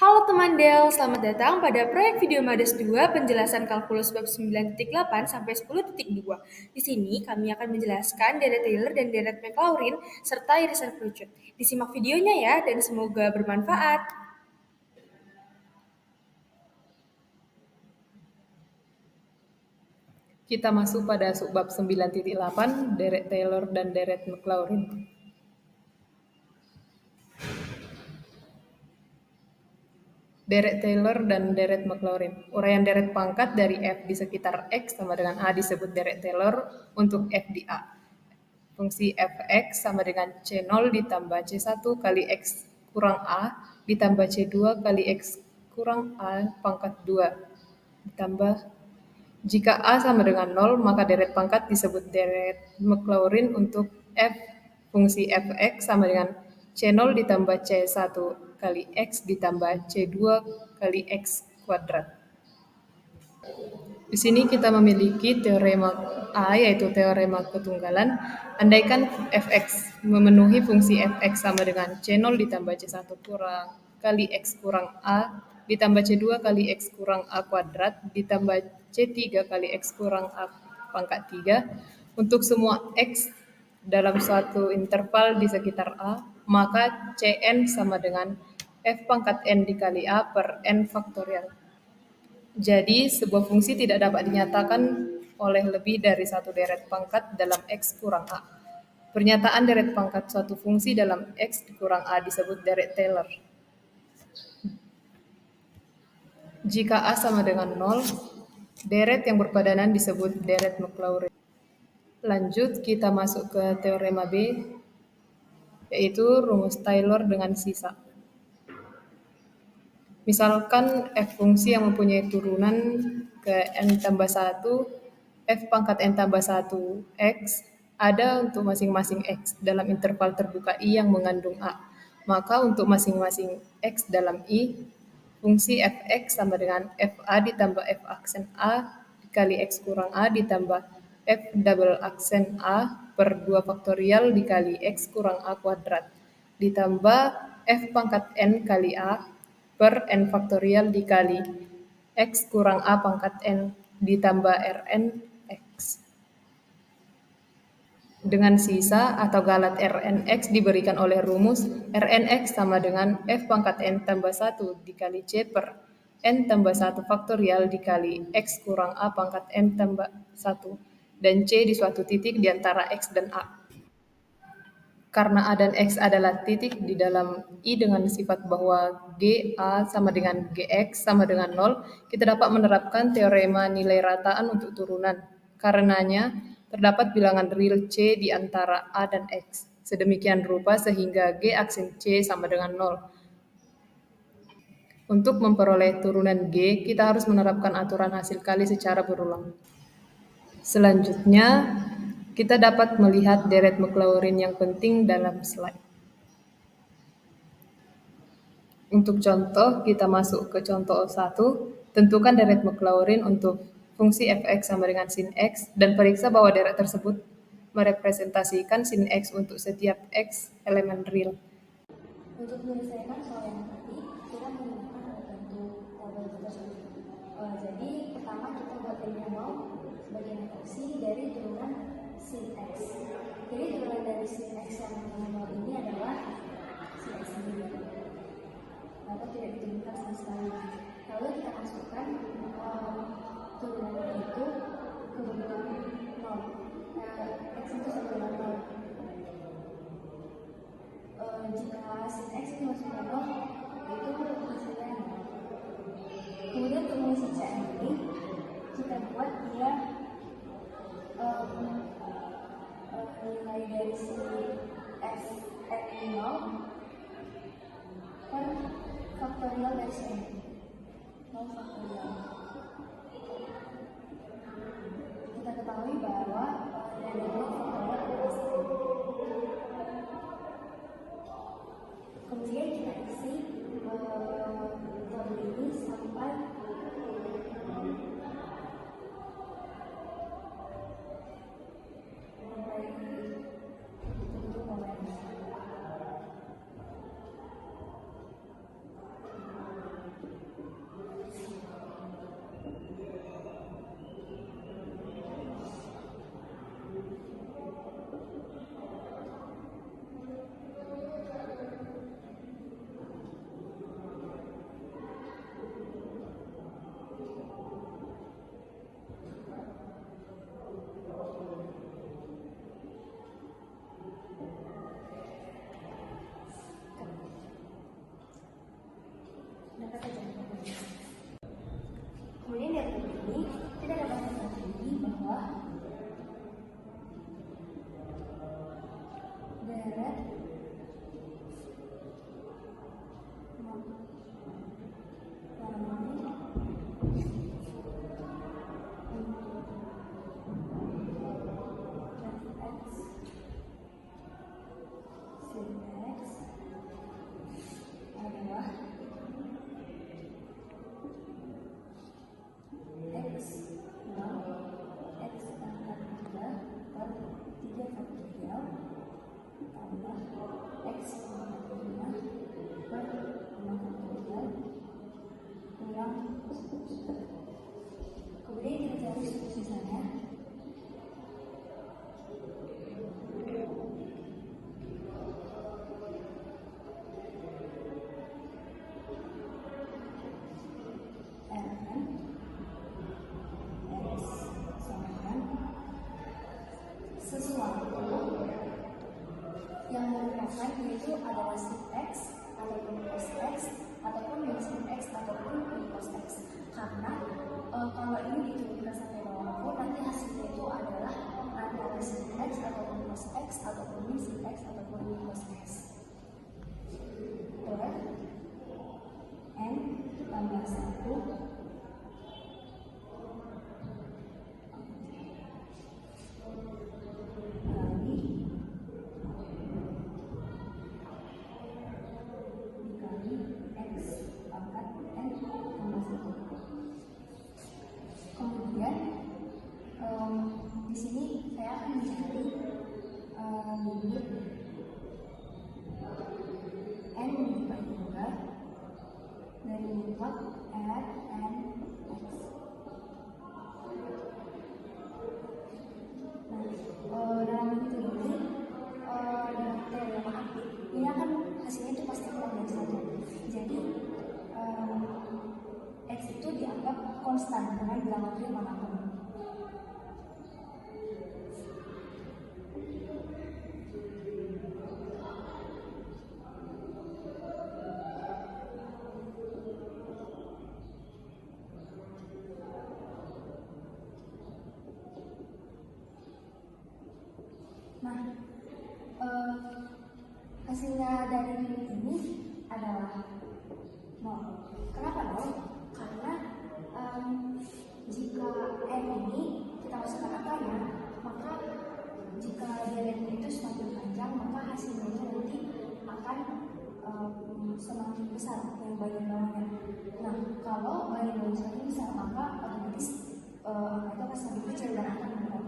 Halo teman Del, selamat datang pada proyek video Mades 2 penjelasan kalkulus bab 9.8 sampai 10.2. Di sini kami akan menjelaskan deret Taylor dan deret Maclaurin serta irisan kerucut. Disimak videonya ya dan semoga bermanfaat. Kita masuk pada subbab 9.8, deret Taylor dan deret Maclaurin. Deret Taylor dan deret Maclaurin. Uraian deret pangkat dari F di sekitar X sama dengan A disebut deret Taylor untuk F di A. Fungsi fx sama dengan C0 ditambah C1 kali X kurang A ditambah C2 kali X kurang A pangkat 2 ditambah jika A sama dengan 0, maka deret pangkat disebut deret Maclaurin untuk F fungsi fx sama dengan C0 ditambah C1 kali X ditambah C2 kali X kuadrat. Di sini kita memiliki teorema A, yaitu teorema ketunggalan. Andaikan fx memenuhi fungsi fx sama dengan C0 ditambah C1 kurang kali X kurang A ditambah C2 kali X kurang A kuadrat ditambah C3 kali X kurang A pangkat 3 untuk semua X dalam suatu interval di sekitar A, maka Cn sama dengan F pangkat N dikali A per N faktorial. Jadi, sebuah fungsi tidak dapat dinyatakan oleh lebih dari satu deret pangkat dalam X kurang A. Pernyataan deret pangkat suatu fungsi dalam X kurang A disebut deret Taylor. Jika A sama dengan 0, deret yang berpadanan disebut deret Maclaurin. Lanjut, kita masuk ke teorema B, yaitu rumus Taylor dengan sisa. Misalkan f fungsi yang mempunyai turunan ke n tambah 1, f pangkat n tambah 1 x ada untuk masing-masing x dalam interval terbuka I yang mengandung A. Maka untuk masing-masing x dalam I, fungsi fx sama dengan fa ditambah f aksen A dikali x kurang A ditambah f double aksen A per 2 faktorial dikali x kurang A kuadrat ditambah f pangkat n kali A per n faktorial dikali x kurang A pangkat n ditambah Rn x. Dengan sisa atau galat Rnx diberikan oleh rumus Rnx sama dengan f pangkat n tambah 1 dikali c per n tambah 1 faktorial dikali x kurang A pangkat n tambah 1 dan c di suatu titik di antara x dan A. Karena A dan X adalah titik di dalam I dengan sifat bahwa GA sama dengan GX sama dengan 0, kita dapat menerapkan teorema nilai rataan untuk turunan. Karenanya, terdapat bilangan real C di antara A dan X. Sedemikian rupa sehingga G aksen C sama dengan 0. Untuk memperoleh turunan G, kita harus menerapkan aturan hasil kali secara berulang. Selanjutnya, kita dapat melihat deret Maclaurin yang penting dalam slide. Untuk contoh, kita masuk ke contoh 1. Tentukan deret Maclaurin untuk fungsi fx sama dengan sin x dan periksa bahwa deret tersebut merepresentasikan sin x untuk setiap x elemen real. Untuk menyelesaikan soal yang tadi, kita menggunakan bentuk tabel tersebut. Jadi pertama kita buat triangle sebagai opsi dari turunan sin x. Jadi turunan dari sin x yang nomor ini adalah sin x sendiri. Lalu tidak ditentukan sama sekali. Lalu kita masukkan turunan itu ke bentuk 0. X itu sama dengan 0. Jika sin x itu masuk ke 0, itu hasilnya 0. Kemudian untuk mengisi CN ini, kita buat dia nilai dari si f n0 per faktorial dari si n. 0 faktorial. Kita ketahui bahwa nilai 0 faktorial adalah 1. Kemudian kita isi tabel ini sampai dapat terjadi. Kemudian dari ini kita dapat mengetahui bahwa deret adalah X kurang X pangkat 3 per 3 faktorial tambah X pangkat 5 per 5 faktorial kurang kemudian kita cari sisanya. Sesuatu yang merupakan yaitu adalah sin X ataupun cos X ataupun min sin X ataupun min cos X karena kalau ini diturunkan sampai bawah nanti hasilnya itu adalah antara sin X ataupun cos X ataupun min sin X ataupun min cos X per N tambah 1 kemudian di sini saya akan mencari limit n dibagi 2 dari mutlak r n x. Dalam itu ini dalam teorema aktif ini akan hasilnya itu pasti kurang dari 1. Jadi X itu dianggap konstan dengan geometri manapun. Nah, hasilnya dari limit ini adalah 0. Kenapa 0? Karena jika n ini kita masukkan angkanya, maka jika deretnya itu semakin panjang, maka hasilnya itu nanti akan semakin besar yang bagian bawahnya. Nah, kalau bagian bawah semakin besar, maka otomatis angka itu akan semakin kecil dan akan menurun.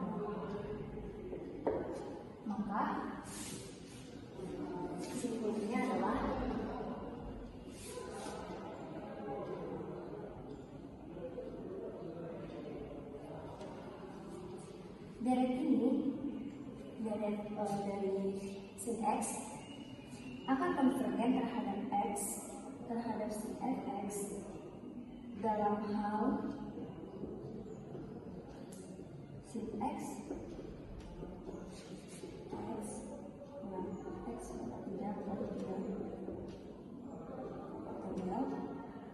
Maka kesimpulannya adalah deret ini, deret dari sin X akan konvergen terhadap X terhadap sin Fx dalam hal sin X X tidak faktorial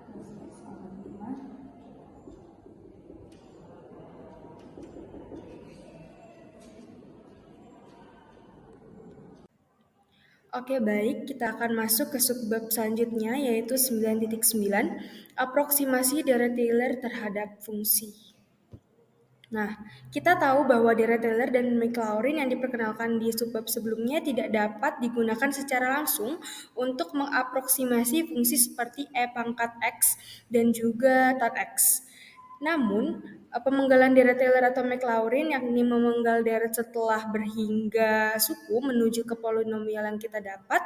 plus X pangkat 5 Oke, baik, kita akan masuk ke subbab selanjutnya, yaitu 9.9, aproksimasi deret Taylor terhadap fungsi. Nah, kita tahu bahwa deret Taylor dan Maclaurin yang diperkenalkan di subbab sebelumnya tidak dapat digunakan secara langsung untuk mengaproksimasi fungsi seperti e pangkat x dan juga tan x. Namun, pemenggalan deret Taylor atau Maclaurin yakni memenggal deret setelah berhingga suku menuju ke polinomial yang kita dapat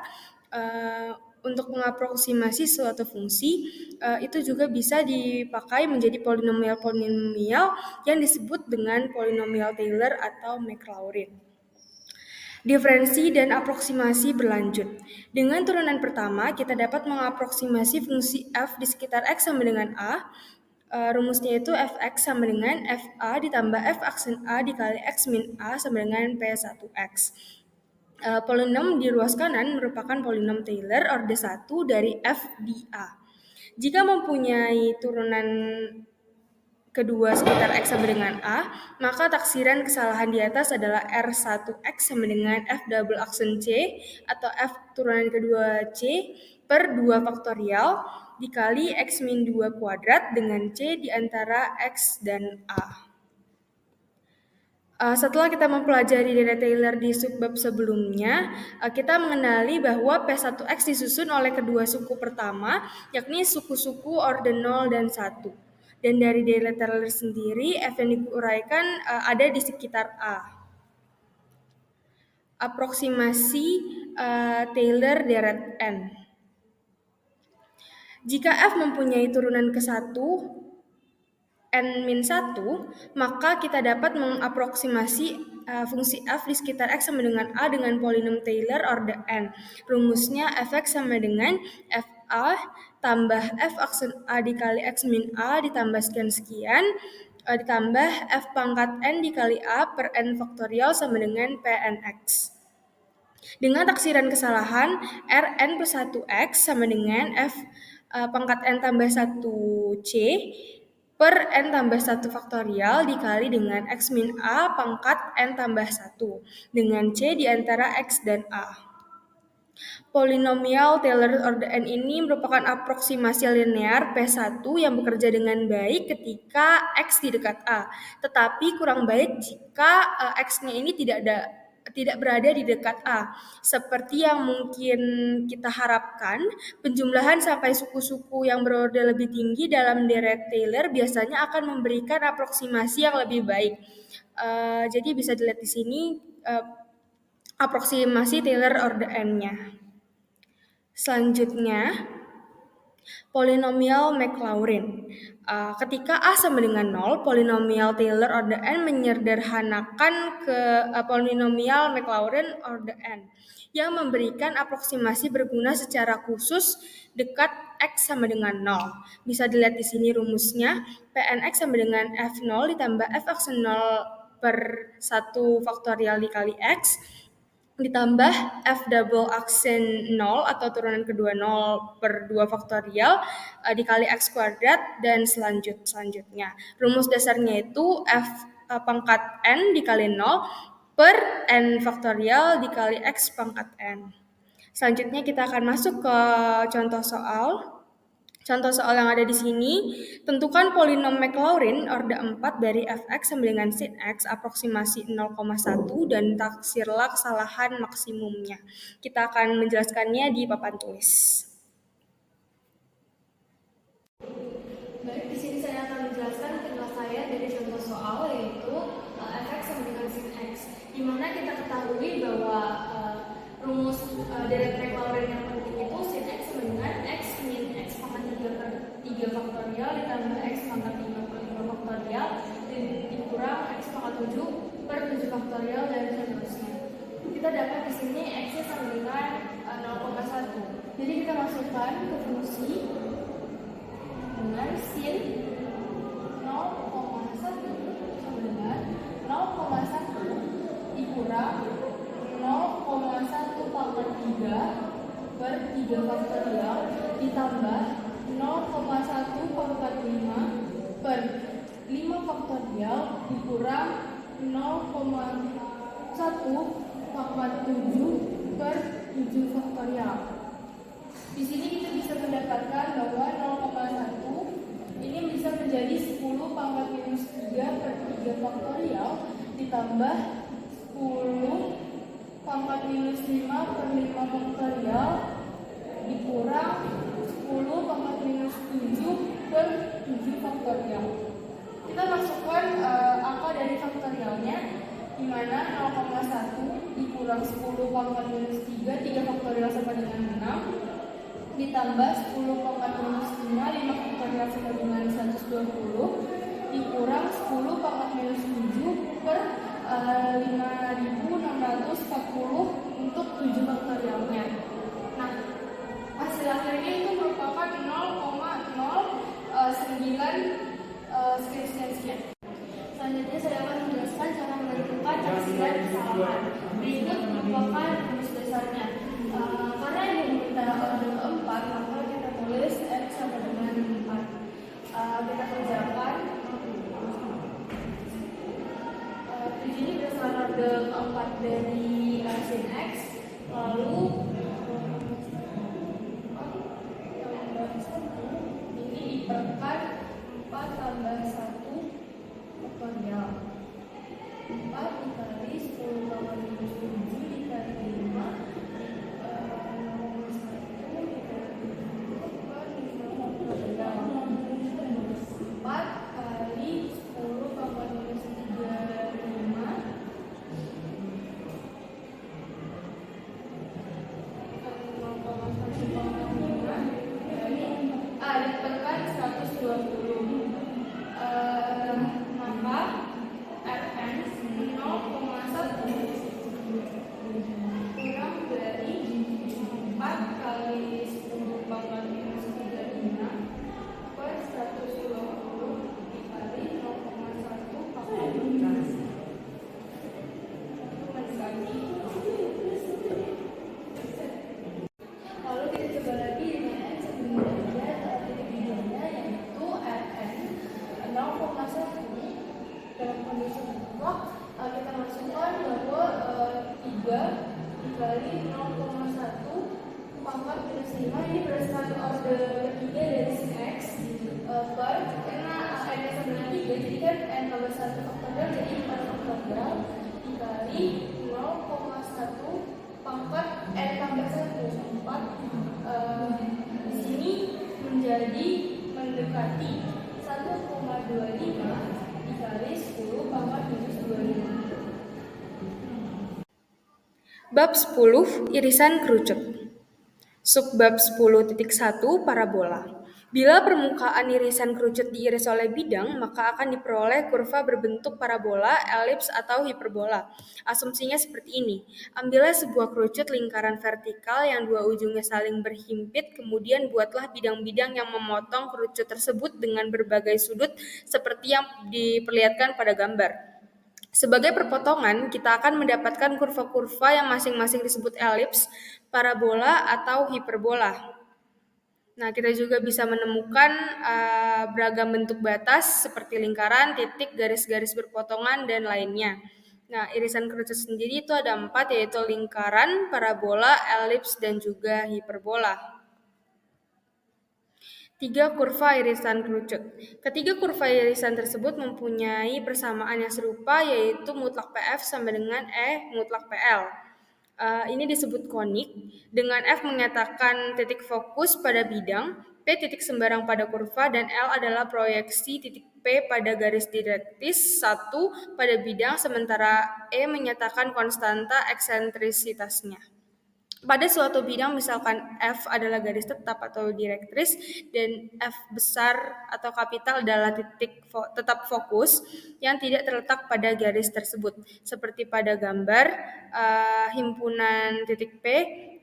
untuk mengaproksimasi suatu fungsi itu juga bisa dipakai menjadi polinomial-polinomial yang disebut dengan polinomial Taylor atau Maclaurin. Diferensi dan aproksimasi berlanjut. Dengan turunan pertama, kita dapat mengaproksimasi fungsi f di sekitar x sama dengan a. Rumusnya itu fx sama dengan fa ditambah f aksen a dikali x min a sama dengan p1x. Polinom di ruas kanan merupakan polinom Taylor orde 1 dari f di a. Jika mempunyai turunan kedua sekitar X sama dengan A, maka taksiran kesalahan di atas adalah R1X sama dengan F double aksen C atau F turunan kedua C per 2 faktorial dikali X min 2 kuadrat dengan C di antara X dan A. Setelah kita mempelajari deret Taylor di subbab sebelumnya, kita mengenali bahwa P1X disusun oleh kedua suku pertama, yakni suku-suku orden 0 dan 1. Dan dari deret Taylor sendiri, F yang diuraikan ada di sekitar A. Aproksimasi Taylor deret N. Jika F mempunyai turunan ke-1, N-1, maka kita dapat mengaproksimasi fungsi F di sekitar X sama dengan A dengan polinom Taylor orde N. Rumusnya Fx sama dengan Fa tambah F aksen A dikali X min A ditambah sekian-sekian ditambah F pangkat N dikali A per N faktorial sama dengan Pnx. Dengan taksiran kesalahan, Rn plus 1x sama dengan F pangkat N tambah 1c per N tambah 1 faktorial dikali dengan X min A pangkat N tambah 1 dengan C di antara X dan A. Polinomial Taylor orde N ini merupakan aproksimasi linear P1 yang bekerja dengan baik ketika X di dekat A, tetapi kurang baik jika X-nya ini tidak berada di dekat A. Seperti yang mungkin kita harapkan, penjumlahan sampai suku-suku yang berorde lebih tinggi dalam deret Taylor biasanya akan memberikan aproksimasi yang lebih baik. Jadi bisa dilihat di sini aproksimasi Taylor orde N-nya. Selanjutnya, polinomial Maclaurin. Ketika A sama dengan 0, polinomial Taylor orde N menyederhanakan ke polinomial Maclaurin orde N yang memberikan aproksimasi berguna secara khusus dekat X sama dengan 0. Bisa dilihat di sini rumusnya, Pnx sama dengan F0 ditambah F aksen 0 per 1 faktorial dikali X ditambah F double aksen 0 atau turunan kedua 0 per 2 faktorial dikali X kuadrat dan selanjutnya. Rumus dasarnya itu F pangkat N dikali 0 per N faktorial dikali X pangkat N. Selanjutnya kita akan masuk ke contoh soal. Contoh soal yang ada di sini, tentukan polinom Maclaurin orde 4 dari Fx sama dengan sin X aproksimasi 0,1 dan taksirlah kesalahan maksimumnya. Kita akan menjelaskannya di papan tulis. Baik, di sini saya akan menjelaskan penyelesaian dari contoh soal yaitu Fx sama dengan sin X, di mana kita ketahui bahwa rumus deret Maclaurin yang penting itu sin X sama dengan X min X pangkat 3 per 3 faktorial ditambah X pangkat 5 per 5 faktorial dikurang X pangkat 7 per 7 faktorial dan seterusnya. Kita dapat di sini X-nya sama dengan 0,1. Jadi kita masukkan ke fungsi dengan sin 0,1 sama dengan 0,1 dikurang 0,1 pangkat 3 per 3 faktorial ditambah 0,1 pangkat 5 per 5 faktorial dikurang 0,1 pangkat 7 per 7 faktorial. Di sini kita bisa mendapatkan bahwa 0,1 ini bisa menjadi 10 pangkat minus 3 per 3 faktorial ditambah 10 pangkat minus 5 per 5 faktorial dikurang 10 pangkat minus 7 per 7 faktorial. Kita masukkan angka dari faktorialnya, di mana 0,1 dikurang 10 pangkat minus 3 faktorial sama dengan 6 ditambah 10 pangkat minus 5 faktorial sama dengan 120 dikurang 10 pangkat minus 7 per 5.640 untuk 7 faktorialnya. Nah, hasil akhirnya itu merupakan 0,09 sekian. Selanjutnya saya akan menjelaskan cara menentukan taksiran kesalahan. Berikut merupakan rumus dasarnya. Karena ini meminta orde keempat, maka kita tulis X sama dari sin X, lalu ini diperkan 4 tambah 1 faktorial. 4 dikali 10 tambah minus 7 dikali 5 ditekan 120. Maka Rn 0,1 kurang dari 4 kali 10 pangkat minus 35 per 120 dikali 0,1 pangkat minus. Lalu kita coba lagi dengan N sebenarnya titik bidangnya yaitu Rn 0,1 dalam kondisi mutlak kita masukkan bahwa 3 dikali 0,1 pangkat minus 5 ini berdasarkan order ketiga dari sin X per karena N nya sama 3 jadi kan N tambah 1 faktorial jadi 4 faktorial dikali 0,1 pangkat N tambah 1 4 di sini menjadi mendekati 1,25 dikali 10 pangkat minus 25. Bab 10 irisan kerucut. Subbab 10.1 parabola. Bila permukaan irisan kerucut diiris oleh bidang, maka akan diperoleh kurva berbentuk parabola, elips, atau hiperbola. Asumsinya seperti ini. Ambillah sebuah kerucut lingkaran vertikal yang dua ujungnya saling berhimpit, kemudian buatlah bidang-bidang yang memotong kerucut tersebut dengan berbagai sudut seperti yang diperlihatkan pada gambar. Sebagai perpotongan, kita akan mendapatkan kurva-kurva yang masing-masing disebut elips, parabola, atau hiperbola. Nah, kita juga bisa menemukan beragam bentuk batas seperti lingkaran, titik, garis-garis berpotongan, dan lainnya. Nah, irisan kerucut sendiri itu ada 4, yaitu lingkaran, parabola, elips, dan juga hiperbola. 3 kurva irisan kerucut. Ketiga kurva irisan tersebut mempunyai persamaan yang serupa, yaitu mutlak PF sama dengan E mutlak PL. Ini disebut konik, dengan F menyatakan titik fokus pada bidang, P titik sembarang pada kurva, dan L adalah proyeksi titik P pada garis direktris 1 pada bidang, sementara E menyatakan konstanta eksentrisitasnya. Pada suatu bidang, misalkan F adalah garis tetap atau direktris dan F besar atau kapital adalah titik tetap fokus yang tidak terletak pada garis tersebut. Seperti pada gambar himpunan titik P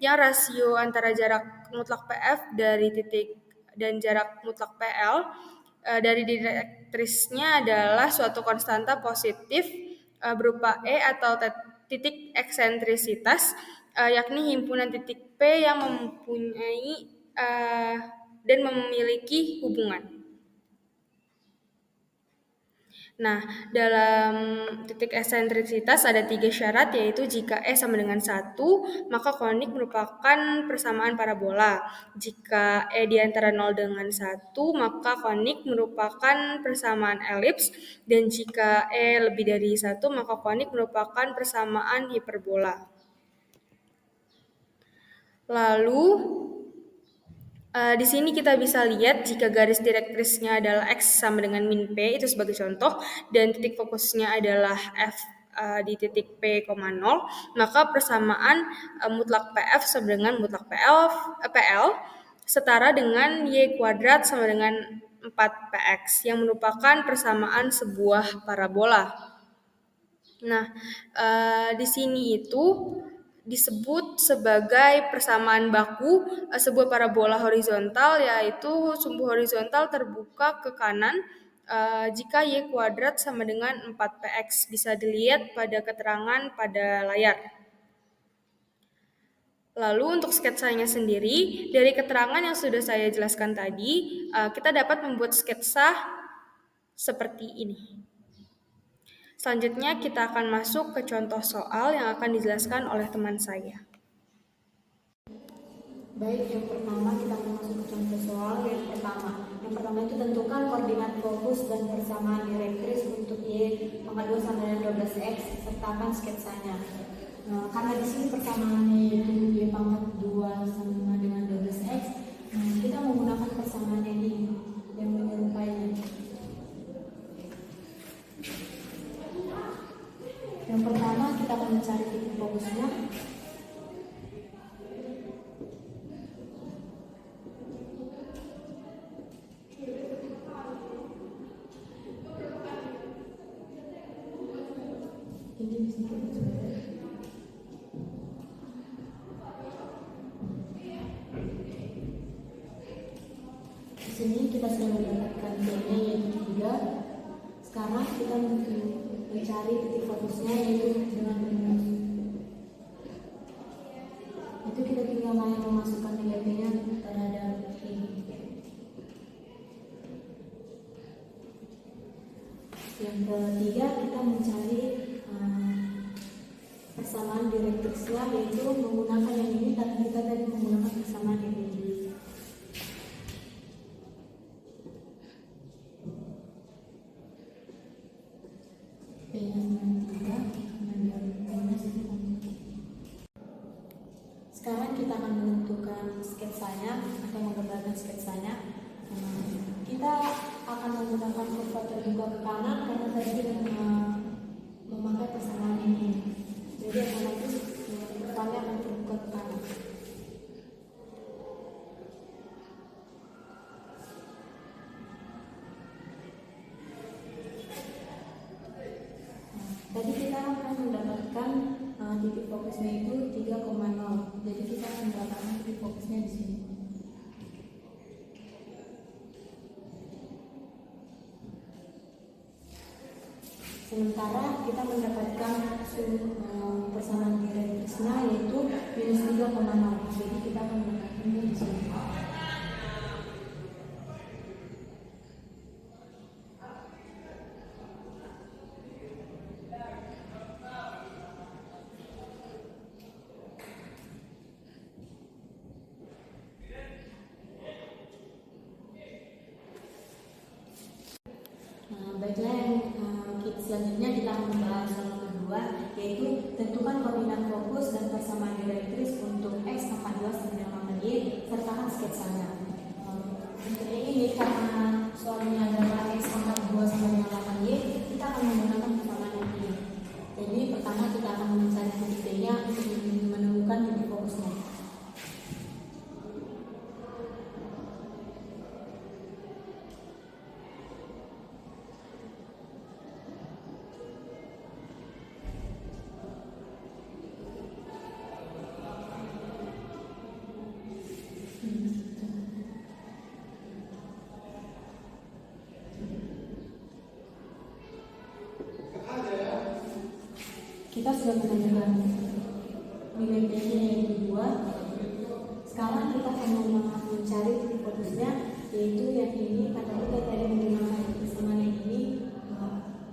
yang rasio antara jarak mutlak PF dari titik dan jarak mutlak PL dari direktrisnya adalah suatu konstanta positif berupa E atau titik eksentrisitas, yakni himpunan titik P yang mempunyai dan memiliki hubungan. Nah, dalam titik eksentrisitas ada 3 syarat, yaitu jika E sama dengan 1, maka konik merupakan persamaan parabola. Jika E di antara 0 dengan 1, maka konik merupakan persamaan elips. Dan jika E lebih dari 1, maka konik merupakan persamaan hiperbola. Lalu, di sini kita bisa lihat jika garis direktrisnya adalah X sama dengan min P, itu sebagai contoh, dan titik fokusnya adalah F di titik P, 0, maka persamaan mutlak PF sama dengan mutlak PL setara dengan Y kuadrat sama dengan 4PX, yang merupakan persamaan sebuah parabola. Nah, di sini itu disebut sebagai persamaan baku sebuah parabola horizontal, yaitu sumbu horizontal terbuka ke kanan jika Y kuadrat sama dengan 4PX. Bisa dilihat pada keterangan pada layar. Lalu untuk sketsanya sendiri, dari keterangan yang sudah saya jelaskan tadi, kita dapat membuat sketsa seperti ini. Selanjutnya kita akan masuk ke contoh soal yang akan dijelaskan oleh teman saya. Baik, yang pertama kita akan masuk ke contoh soal yang pertama. Yang pertama itu tentukan koordinat fokus dan persamaan direktris untuk Y pangkat 2 sama dengan 12X, sertakan sketsanya. Karena di sini persamaannya yaitu Y pangkat 2 sama dengan 12X, kita menggunakan persamaan ini yang menyerupainya. Yang pertama kita akan mencari titik fokusnya. Ini bisa kita coba. Di sini kita sudah mendapatkan T-nya yaitu 3. Sekarang kita mencari titik fokusnya yaitu dengan rumus. Itu kita tinggal memasukkan nilai T-nya terhadap ini. Yang ketiga kita mencari persamaan direktrisnya yaitu menggunakan yang ini, tapi kita tadi menggunakan persamaan yang ini. Sekarang kita akan menentukan sketsanya atau menggambarkan sketsanya. Kita akan menggunakan kurva terbuka ke kanan karena tadi kita memakai persamaan ini. Jadi otomatis kurvanya akan terbuka ke kanan. Tadi kita akan mendapatkan titik fokusnya itu 3,0. Jadi kita akan mendapatkan titik fokusnya di sini. Sementara kita mendapatkan persamaan direktrisnya yaitu minus 3,0. Jadi kita akan mendapatkannya di sini. Baiklah, selanjutnya kita akan membahas soal kedua, yaitu tentukan koordinat fokus dan persamaan direktris untuk X pangkat 2 sama dengan Y, sertakan sketsanya. Untuk ini karena soalnya adalah X pangkat 2 sama dengan Y, kita akan menggunakan persamaan yang ini. Jadi pertama kita akan mencari titik T-nya untuk menemukan titik fokusnya. Kita sudah menemukan nilai T-nya yaitu 2. Sekarang kita akan mencari titik fokusnya yaitu yang ini. Karena kita tadi menggunakan persamaan yang ini,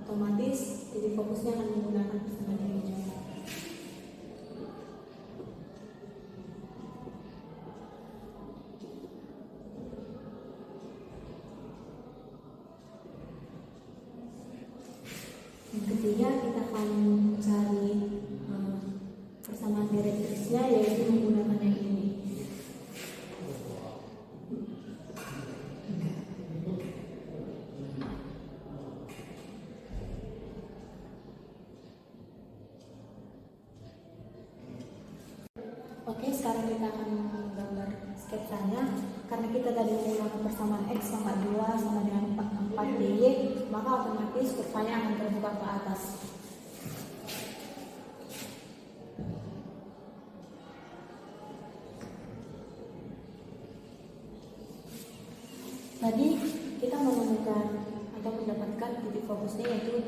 otomatis titik fokusnya akan menggunakan persamaan yang ini. Yang ketiga kita akan mencari persamaan direktrisnya yaitu menggunakan yang ini. Oke, sekarang kita akan menggambar sketsanya. Karena kita tadi menggunakan persamaan X pangkat 2 sama dengan 4 DY, maka otomatis kurvanya akan terbuka ke atas. Tadi kita menemukan atau mendapatkan titik fokusnya yaitu 0,2.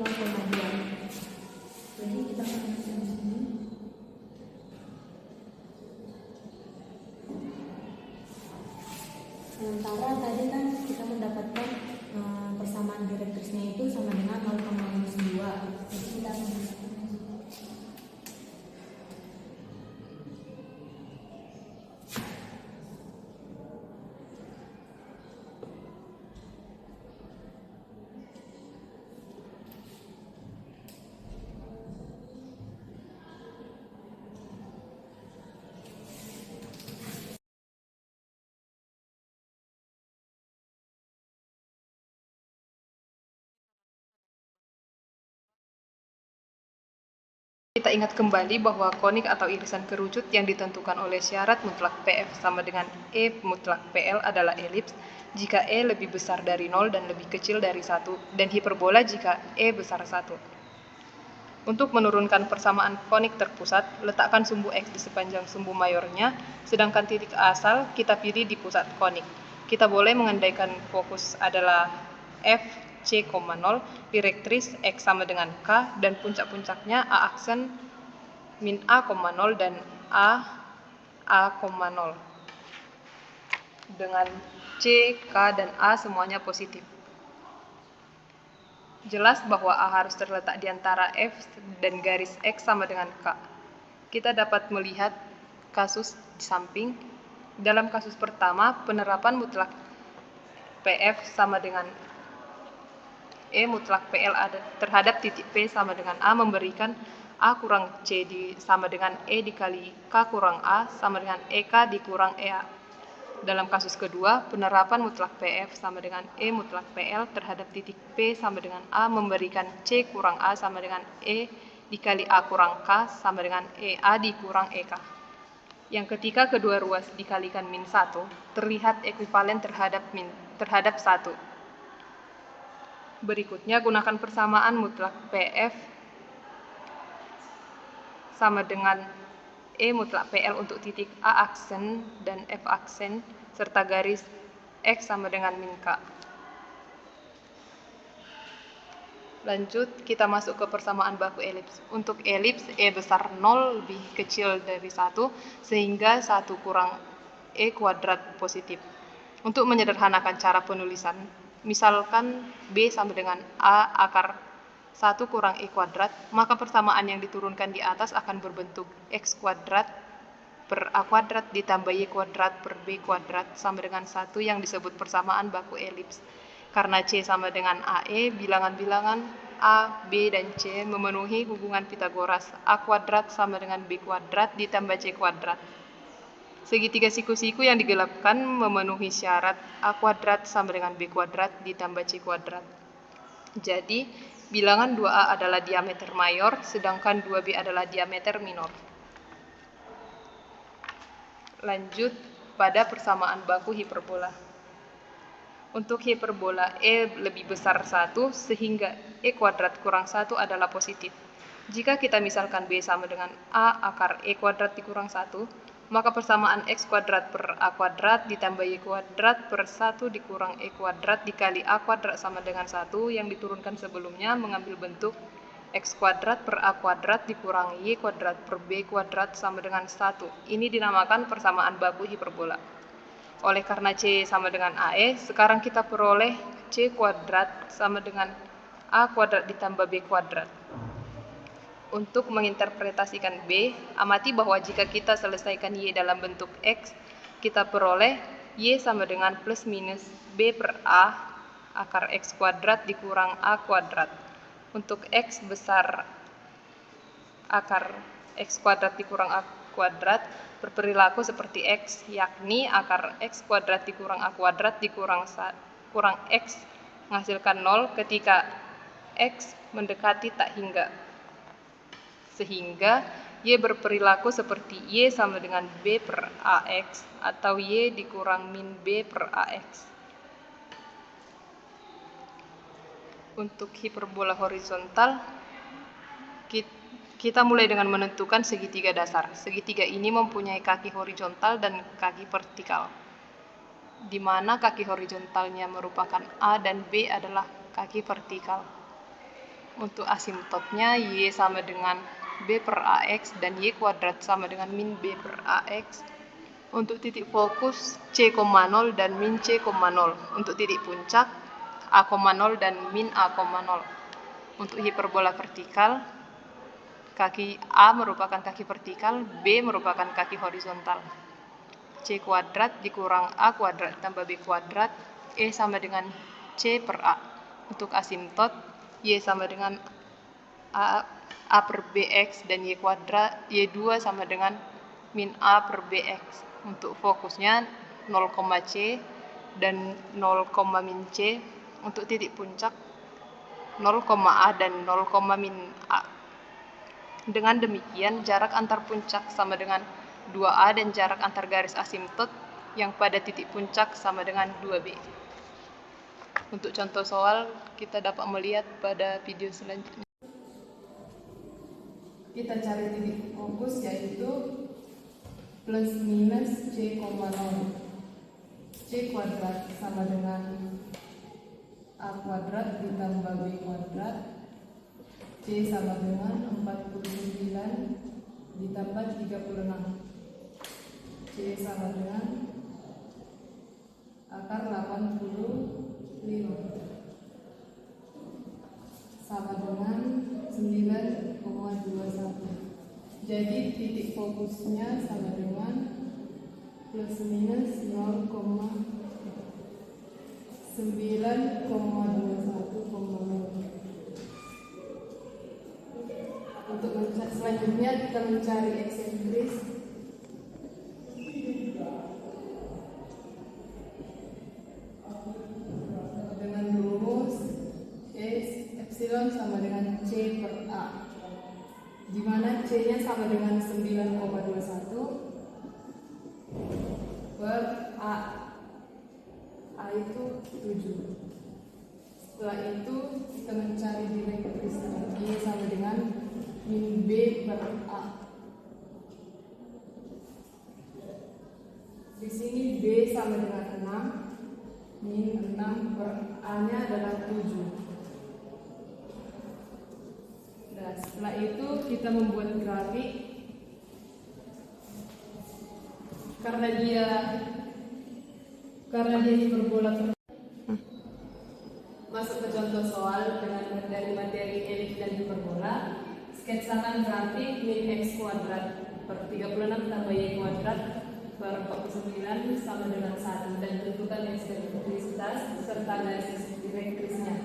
Jadi kita akan di sini. Sementara tadi kan kita mendapatkan persamaan direktrisnya itu sama dengan 0,2. Jadi Kita ingat kembali bahwa konik atau irisan kerucut yang ditentukan oleh syarat mutlak PF sama dengan E mutlak PL adalah elips jika E lebih besar dari 0 dan lebih kecil dari 1, dan hiperbola jika E besar 1. Untuk menurunkan persamaan konik terpusat, letakkan sumbu X di sepanjang sumbu mayornya, sedangkan titik asal kita pilih di pusat konik. Kita boleh mengandaikan fokus adalah F C,0, direktris X sama dengan K, dan puncak-puncaknya A aksen min A,0 dan A,0 dengan C, K, dan A semuanya positif. Jelas bahwa A harus terletak di antara F dan garis X sama dengan K. Kita dapat melihat kasus di samping. Dalam kasus pertama, penerapan mutlak PF sama dengan E mutlak PL terhadap titik P sama dengan A memberikan A kurang C sama dengan E dikali K kurang A sama dengan EK dikurang EA. Dalam kasus kedua, penerapan mutlak PF sama dengan E mutlak PL terhadap titik P sama dengan A memberikan C kurang A sama dengan E dikali A kurang K sama dengan EA dikurang EK. Yang ketika kedua ruas dikalikan min 1, terlihat ekuivalen terhadap 1. Berikutnya, gunakan persamaan mutlak PF sama dengan E mutlak PL untuk titik A aksen dan F aksen, serta garis X sama dengan min K. Lanjut, kita masuk ke persamaan baku elips. Untuk elips, E besar 0 lebih kecil dari 1, sehingga 1 kurang E kuadrat positif. Untuk menyederhanakan cara penulisan, misalkan B sama dengan A akar 1 kurang E kuadrat, maka persamaan yang diturunkan di atas akan berbentuk X kuadrat per A kuadrat ditambah Y kuadrat per B kuadrat sama dengan 1 yang disebut persamaan baku elips. Karena C sama dengan AE, bilangan-bilangan A, B, dan C memenuhi hubungan Pitagoras A kuadrat sama dengan B kuadrat ditambah C kuadrat. Segitiga siku-siku yang digelapkan memenuhi syarat A kuadrat sama dengan B kuadrat ditambah C kuadrat. Jadi, bilangan 2A adalah diameter mayor, sedangkan 2B adalah diameter minor. Lanjut pada persamaan baku hiperbola. Untuk hiperbola E lebih besar 1, sehingga E kuadrat kurang 1 adalah positif. Jika kita misalkan B sama dengan A akar E kuadrat dikurang 1, maka persamaan X kuadrat per A kuadrat ditambah Y kuadrat per 1 dikurang E kuadrat dikali A kuadrat sama dengan 1 yang diturunkan sebelumnya mengambil bentuk X kuadrat per A kuadrat dikurang Y kuadrat per B kuadrat sama dengan 1. Ini dinamakan persamaan baku hiperbola. Oleh karena C sama dengan AE, sekarang kita peroleh C kuadrat sama dengan A kuadrat ditambah B kuadrat. Untuk menginterpretasikan B, amati bahwa jika kita selesaikan Y dalam bentuk X, kita peroleh Y sama dengan plus minus B per A akar X kuadrat dikurang A kuadrat. Untuk X besar akar X kuadrat dikurang A kuadrat berperilaku seperti X, yakni akar X kuadrat dikurang A kuadrat dikurang X menghasilkan 0 ketika X mendekati tak hingga. Sehingga Y berperilaku seperti Y sama dengan B per AX atau Y dikurang min B per AX. Untuk hiperbola horizontal, kita mulai dengan menentukan segitiga dasar. Segitiga ini mempunyai kaki horizontal dan kaki vertikal, di mana kaki horizontalnya merupakan A dan B adalah kaki vertikal. Untuk asimptotnya, Y sama dengan B per AX dan Y kuadrat sama dengan min B per AX. Untuk titik fokus, C,0 dan min C,0. Untuk titik puncak, A,0 dan min A,0. Untuk hiperbola vertikal, kaki A merupakan kaki vertikal, B merupakan kaki horizontal. C kuadrat dikurang A kuadrat tambah B kuadrat, E sama dengan C per A. Untuk asimptot, Y sama dengan A per BX dan Y kuadrat, Y2 sama dengan min A per BX. Untuk fokusnya 0, C dan 0, min C. Untuk titik puncak 0, A dan 0, min A. Dengan demikian, jarak antar puncak sama dengan 2A dan jarak antar garis asimtot yang pada titik puncak sama dengan 2B. Untuk contoh soal, kita dapat melihat pada video selanjutnya. Kita cari titik fokus yaitu plus minus C, 0. C kuadrat sama dengan A kuadrat ditambah B kuadrat. C sama dengan 49 ditambah 36. C sama dengan akar 85 sama dengan 9,21. Jadi titik fokusnya sama dengan plus minus 9,21,0. Untuk selanjutnya kita mencari eksentris. Dengan rumus epsilon sama dengan C per A, di mana C-nya sama dengan 9,21 per A. A itu 7. Setelah itu kita mencari direktrisnya. Y sama dengan min B per A. Di sini B sama dengan 6, min 6 per A-nya adalah 7. Nah, setelah itu kita membuat grafik. Karena dia hiperbola. Masuk ke contoh soal dengan dari materi elif dan hiperbola. Sketsakan grafik min x kuadrat per 36 tambah y kuadrat per 49 sama dengan 1 dan tentukan eksentrisitas serta garis direktrisnya.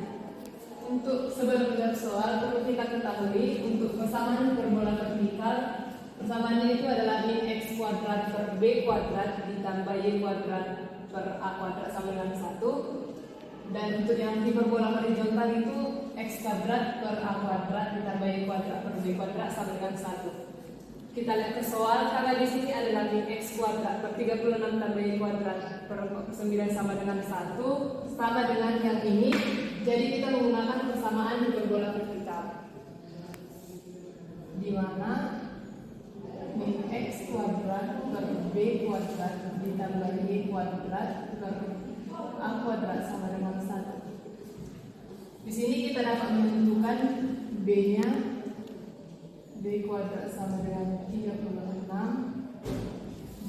Untuk sebelum menjawab soal perlu kita ketahui untuk persamaan hiperbola vertikal, persamaannya itu adalah min x kuadrat per b kuadrat ditambah y kuadrat per a kuadrat sama dengan 1. Dan untuk yang hiperbola horizontal itu x kuadrat per a kuadrat ditambah y kuadrat per b kuadrat sama dengan 1. Kita lihat ke soal, karena di sini adalah min x kuadrat per 36 tambah y kuadrat per 9 sama dengan 1 sama dengan yang ini. Jadi kita menggunakan persamaan hiperbola vertikal, di mana min x kuadrat per b kuadrat ditambah y kuadrat per a kuadrat sama dengan 1. Di sini kita dapat menentukan b-nya, b kuadrat sama dengan 36,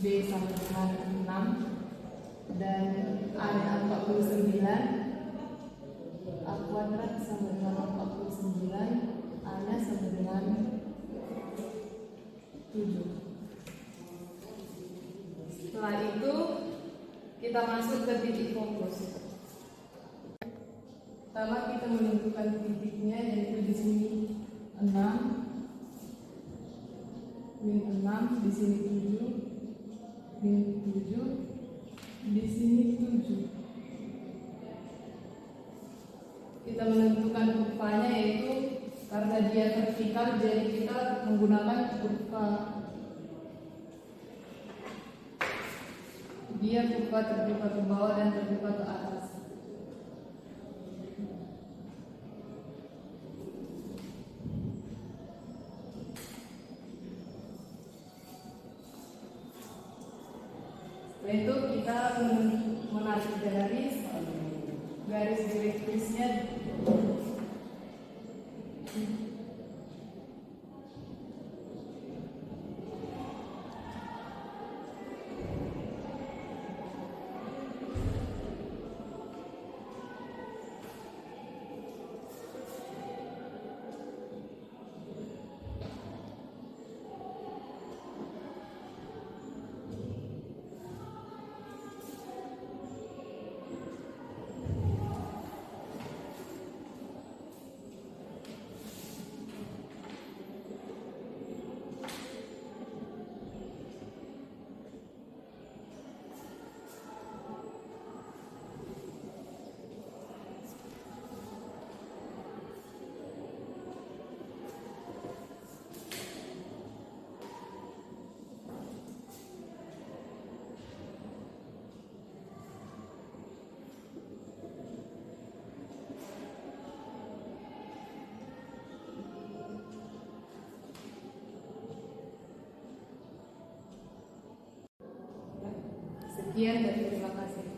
b sama dengan 6, dan a-nya 49, a kuadrat sama dengan 49, a-nya sama dengan 7. Setelah itu kita masuk ke titik fokus. Pertama kita menentukan titiknya, yaitu di sini 6, min 6, di sini 7, min 7, di sini 7. Kita menentukan kurvanya, yaitu karena dia vertikal jadi kita menggunakan kurva. Dia kurva terbuka ke bawah dan terbuka ke atas. Setelah itu kita menarik garis direktrisnya. Sekian dan terima kasih.